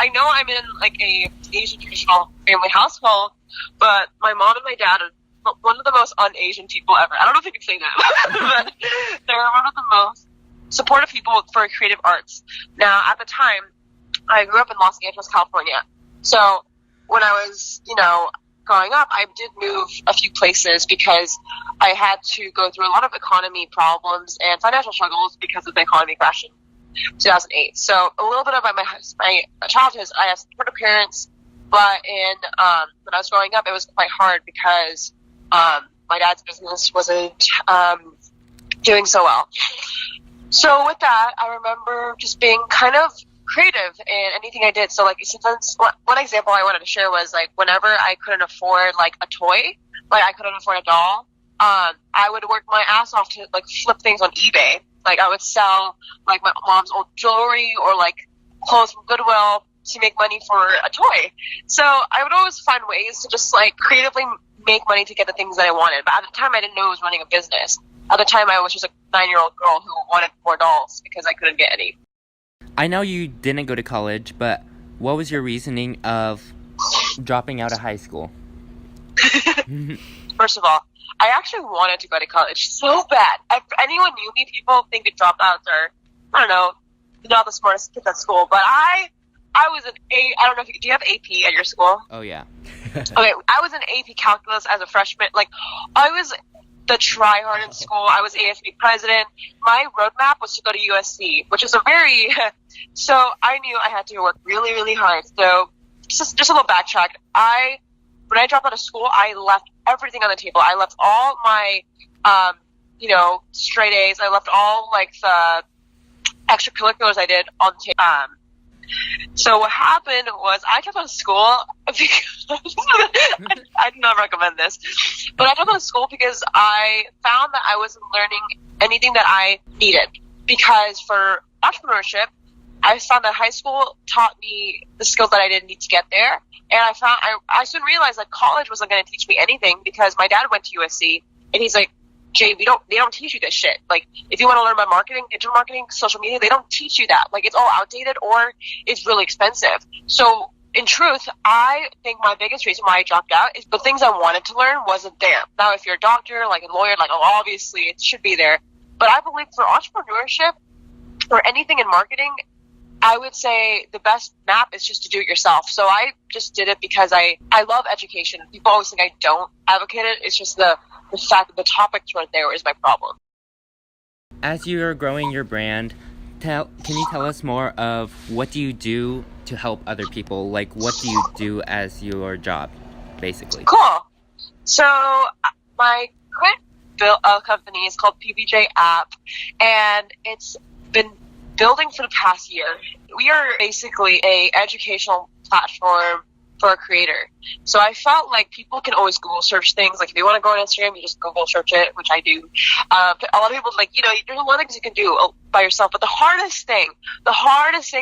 I know I'm in like a Asian traditional family household, but my mom and my dad are one of the most un-Asian people ever. I don't know if I can say that, but they're one of the most supportive people for creative arts. Now, at the time, I grew up in Los Angeles, California. So when I was, growing up, I did move a few places because I had to go through a lot of economy problems and financial struggles because of the economy crash in 2008. So a little bit about my childhood, I had supportive parents, but when I was growing up, it was quite hard because my dad's business wasn't doing so well. So with that, I remember just being kind of creative in anything I did. So like, one example I wanted to share was like, whenever I couldn't afford like a toy, like I couldn't afford a doll, I would work my ass off to like flip things on eBay. Like I would sell like my mom's old jewelry or like clothes from Goodwill to make money for a toy. So I would always find ways to just like creatively make money to get the things that I wanted. But at the time I didn't know I was running a business. At the time I was just a 9-year-old girl who wanted more dolls because I couldn't get any. I know you didn't go to college, but what was your reasoning of dropping out of high school? First of all, I actually wanted to go to college so bad. If anyone knew me, people think that dropouts are, I don't know, not the smartest kids at school. But I was an A. I don't know if do you have AP at your school? Oh yeah. Okay, I was in AP calculus as a freshman. Like, I was the tryhard in school. I was ASB president. My roadmap was to go to USC, which is so I knew I had to work really, really hard. So just a little backtrack. When I dropped out of school, I left everything on the table. I left all my, straight A's. I left all like the extracurriculars I did on the table. So what happened was I dropped out of school because I do not recommend this, but I dropped out of school because I found that I wasn't learning anything that I needed. Because for entrepreneurship, I found that high school taught me the skills that I didn't need to get there. And I soon realized that college wasn't going to teach me anything because my dad went to USC and he's like, Jade, they don't teach you this shit. Like, if you want to learn about marketing, digital marketing, social media, they don't teach you that. Like, it's all outdated or it's really expensive. So, in truth, I think my biggest reason why I dropped out is the things I wanted to learn wasn't there. Now, if you're a doctor, like a lawyer, like, obviously it should be there. But I believe for entrepreneurship or anything in marketing, I would say the best map is just to do it yourself. So I just did it because I love education. People always think I don't advocate it. It's just the fact that the topics weren't there is my problem. As you're growing your brand, can you tell us more of what do you do to help other people? Like, what do you do as your job, basically? Cool. So my current company is called PBJ App, and it's been building for the past year. We are basically a educational platform for a creator. So I felt like people can always Google search things. Like if you want to go on Instagram, you just Google search it, which I do. But a lot of people like, there's a lot of things you can do by yourself. But the hardest thing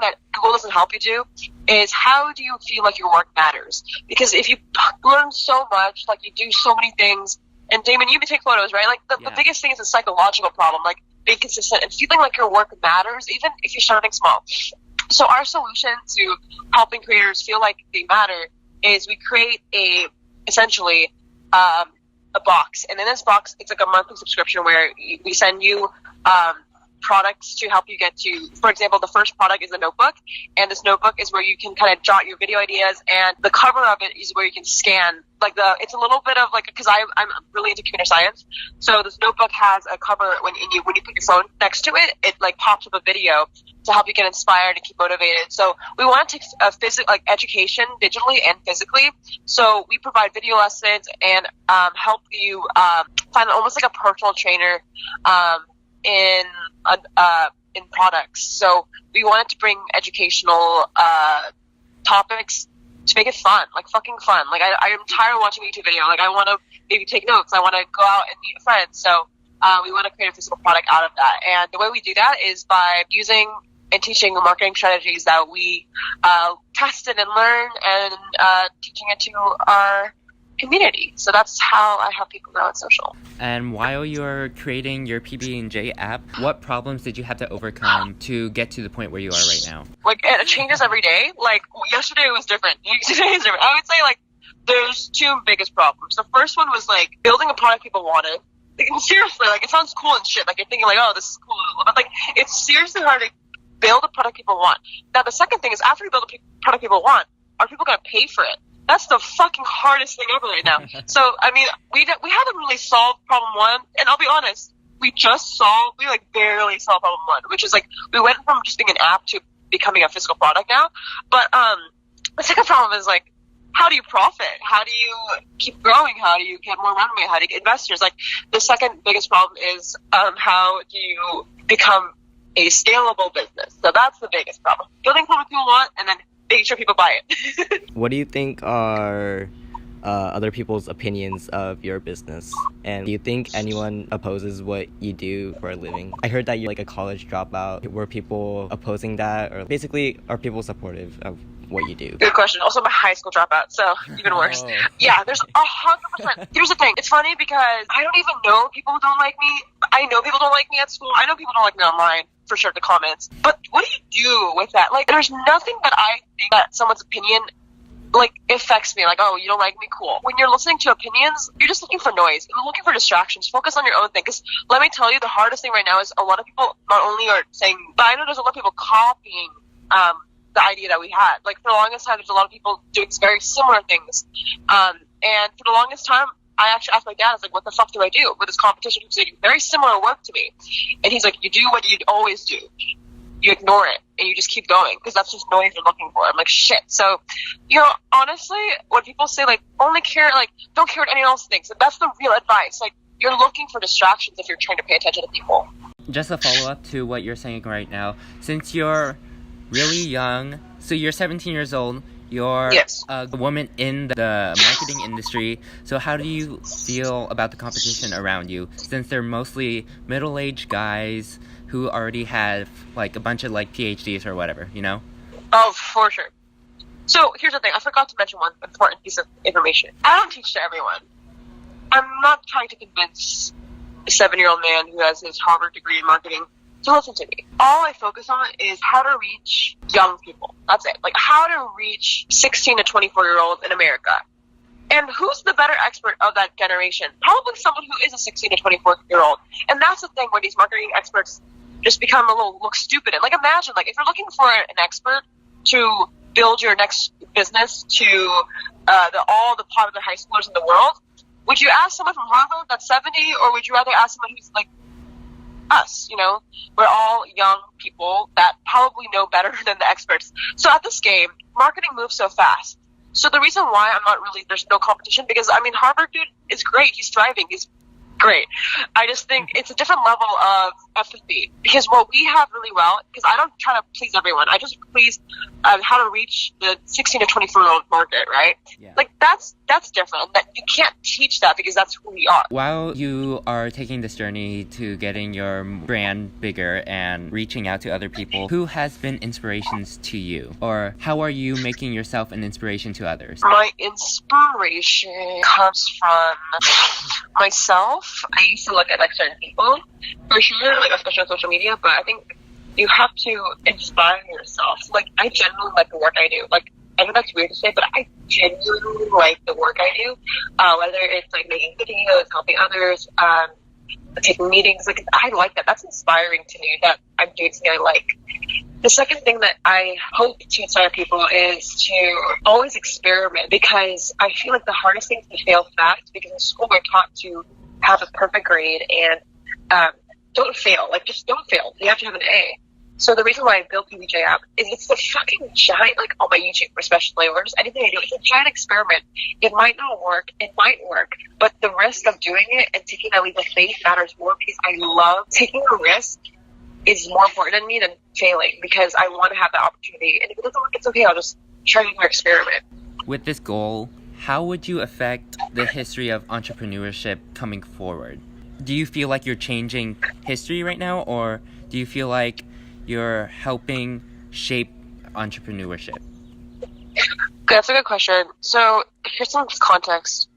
that Google doesn't help you do is how do you feel like your work matters? Because if you learn so much, like you do so many things, and Damon, you can take photos, right? Like the biggest thing is a psychological problem, like being consistent and feeling like your work matters, even if you're starting small. So our solution to helping creators feel like they matter is we create essentially a box. And in this box, it's like a monthly subscription where we send you products to help you get to, for example, the first product is a notebook. And this notebook is where you can kind of jot your video ideas. And the cover of it is where you can scan. It's a little bit of because I'm really into computer science. So this notebook has a cover when you put your phone next to it, it like pops up a video to help you get inspired and keep motivated. So we want to take education digitally and physically. So we provide video lessons and help you find almost like a personal trainer in products. So we wanted to bring educational topics to make it fun, like fucking fun. Like I'm tired of watching a YouTube video. Like I want to maybe take notes. I want to go out and meet friends. So we want to create a physical product out of that. And the way we do that is by using and teaching marketing strategies that we tested and learned and teaching it to our community. So that's how I help people grow on social. And while you're creating your PB&J app, what problems did you have to overcome to get to the point where you are right now? Like, it changes every day. Like, yesterday was different. Today is different. I would say, like, there's two biggest problems. The first one was, like, building a product people wanted. Like, seriously, like, it sounds cool and shit. Like, you're thinking, like, oh, this is cool. But, like, it's seriously hard to build a product people want. Now, the second thing is, after you build a product people want, are people going to pay for it? That's the fucking hardest thing ever right now. So, I mean, we haven't really solved problem one. And I'll be honest, we like, barely solved problem one, which is, like, we went from just being an app to becoming a physical product now. But the second problem is, like, how do you profit? How do you keep growing? How do you get more runway? How do you get investors? Like, the second biggest problem is how do you become a scalable business? So that's the biggest problem. Building something people want and then making sure people buy it. What do you think are other people's opinions of your business? And do you think anyone opposes what you do for a living? I heard that you're like a college dropout. Were people opposing that? Or basically, are people supportive of what you do? Good question. Also, I'm a high school dropout, so even worse. Oh. Yeah, there's 100%. Here's the thing. It's funny because I don't even know people who don't like me. I know people don't like me at school. I know people don't like me online, for sure, the comments. But what do you do with that? Like, there's nothing that I think that someone's opinion, like, affects me. Like, oh, you don't like me? Cool. When you're listening to opinions, you're just looking for noise. You're looking for distractions. Focus on your own thing. Because let me tell you, the hardest thing right now is a lot of people not only are saying, but I know there's a lot of people copying the idea that we had. Like, for the longest time, there's a lot of people doing very similar things. And for the longest time, I actually asked my dad, I was like, what the fuck do I do with this competition? He's doing very similar work to me. And he's like, you do what you always do. You ignore it and you just keep going because that's just noise you're looking for. I'm like, shit. So, you know, honestly, when people say, like, only care, like, don't care what anyone else thinks, that's the real advice. Like, you're looking for distractions if you're trying to pay attention to people. Just a follow-up to what you're saying right now. Since you're really young, so you're 17 years old, you're Yes. a woman in the marketing industry, so how do you feel about the competition around you, since they're mostly middle-aged guys who already have, like, a bunch of, like, PhDs or whatever, you know? Oh, for sure. So here's the thing. I forgot to mention one important piece of information. I don't teach to everyone. I'm not trying to convince a 7-year-old man who has his Harvard degree in marketing to listen to me. All I focus on is how to reach young people. That's it. Like, how to reach 16 to 24-year-olds in America. And who's the better expert of that generation? Probably someone who is a 16 to 24-year-old. And that's the thing where these marketing experts just become a little look stupid. And, like, imagine, like, if you're looking for an expert to build your next business to all the popular high schoolers in the world, would you ask someone from Harvard that's 70, or would you rather ask someone who's like us? You know, we're all young people that probably know better than the experts. So at this game, marketing moves so fast. So the reason why there's no competition, because, I mean, Harvard dude is great. He's thriving. He's great. I just think it's a different level of empathy, because what we have really well, because I don't try to please everyone. I just please how to reach the 16 to 24-year-old market, right? Yeah. Like, that's different. That you can't teach that because that's who we are. While you are taking this journey to getting your brand bigger and reaching out to other people, who has been inspirations to you? Or how are you making yourself an inspiration to others? My inspiration comes from myself. I used to look at, like, certain people, for sure, like, especially on social media, but I think you have to inspire yourself. Like, I genuinely like the work I do. Like, I know that's weird to say, but I genuinely like the work I do. Whether it's, like, making videos, helping others, taking meetings, like, I like that. That's inspiring to me that I'm doing something I like. The second thing that I hope to inspire people is to always experiment, because I feel like the hardest thing is to fail fast, because in school we're taught to have a perfect grade and don't fail. Like, just don't fail. You have to have an A. So the reason why I built PBJ App is it's a fucking giant, like, on my YouTube especially, or just anything I do, it's a giant experiment. It might not work. It might work. But the risk of doing it and taking that leap of faith matters more, because I love taking a risk is more important to me than failing, because I want to have that opportunity. And if it doesn't work, it's okay. I'll just try another experiment. With this goal, how would you affect the history of entrepreneurship coming forward? Do you feel like you're changing history right now, or do you feel like you're helping shape entrepreneurship? That's a good question. So here's some context.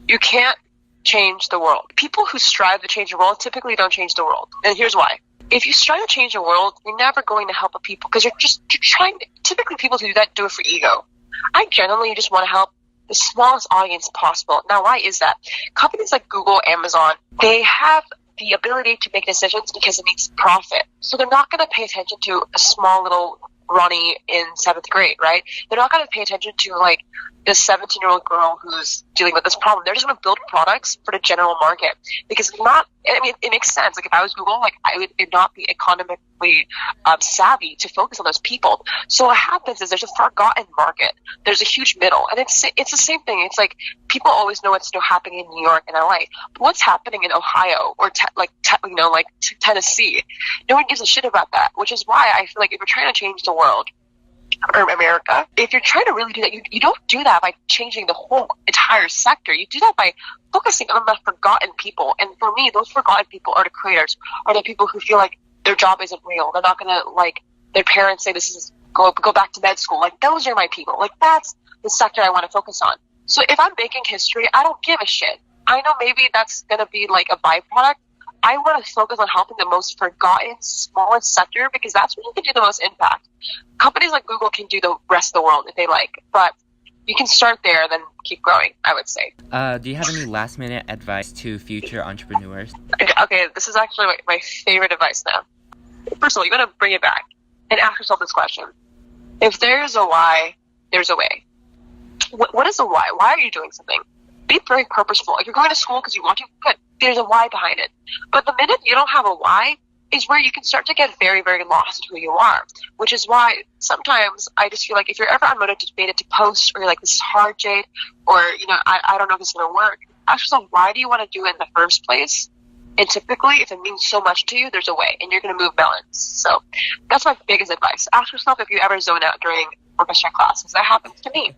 You can't change the world. People who strive to change the world typically don't change the world. And here's why. If you strive to change the world, you're never going to help people because you're trying to, typically people who do that do it for ego. I generally just want to help the smallest audience possible. Now, why is that? Companies like Google, Amazon, they have the ability to make decisions because it needs profit. So they're not going to pay attention to a small little Ronnie in 7th grade, right? They're not going to pay attention to like this 17-year-old girl who's dealing with this problem. They're just going to build products for the general market because it makes sense. Like if I was Google, like I would not be economically savvy to focus on those people. So what happens is there's a forgotten market. There's a huge middle, and it's the same thing. It's like people always know what's happening in New York and LA, but what's happening in Ohio or Tennessee? No one gives a shit about that. Which is why I feel like if you're trying to change the world or America, if you're trying to really do that, you don't do that by changing the whole entire sector. You do that by focusing on the forgotten people. And for me, those forgotten people are the creators, are the people who feel like their job isn't real. They're not gonna like their parents say this is go back to med school. Like those are my people. Like that's the sector I want to focus on. So if I'm making history, I don't give a shit. I know maybe that's gonna be like a byproduct. I want to focus on helping the most forgotten, smallest sector because that's where you can do the most impact. Companies like Google can do the rest of the world if they like, but you can start there and then keep growing, I would say. Do you have any last-minute advice to future entrepreneurs? Okay, this is actually my favorite advice now. First of all, you got to bring it back and ask yourself this question. If there's a why, there's a way. What is a why? Why are you doing something? Be very purposeful. If you're going to school because you want to, good. There's a why behind it. But the minute you don't have a why is where you can start to get very, very lost in who you are, which is why sometimes I just feel like if you're ever unmotivated to post or you're like, this is hard, Jade, or, I don't know if it's going to work, ask yourself, why do you want to do it in the first place? And typically, if it means so much to you, there's a way, and you're going to move mountains. So that's my biggest advice. Ask yourself if you ever zone out during orchestra class, because that happens to me.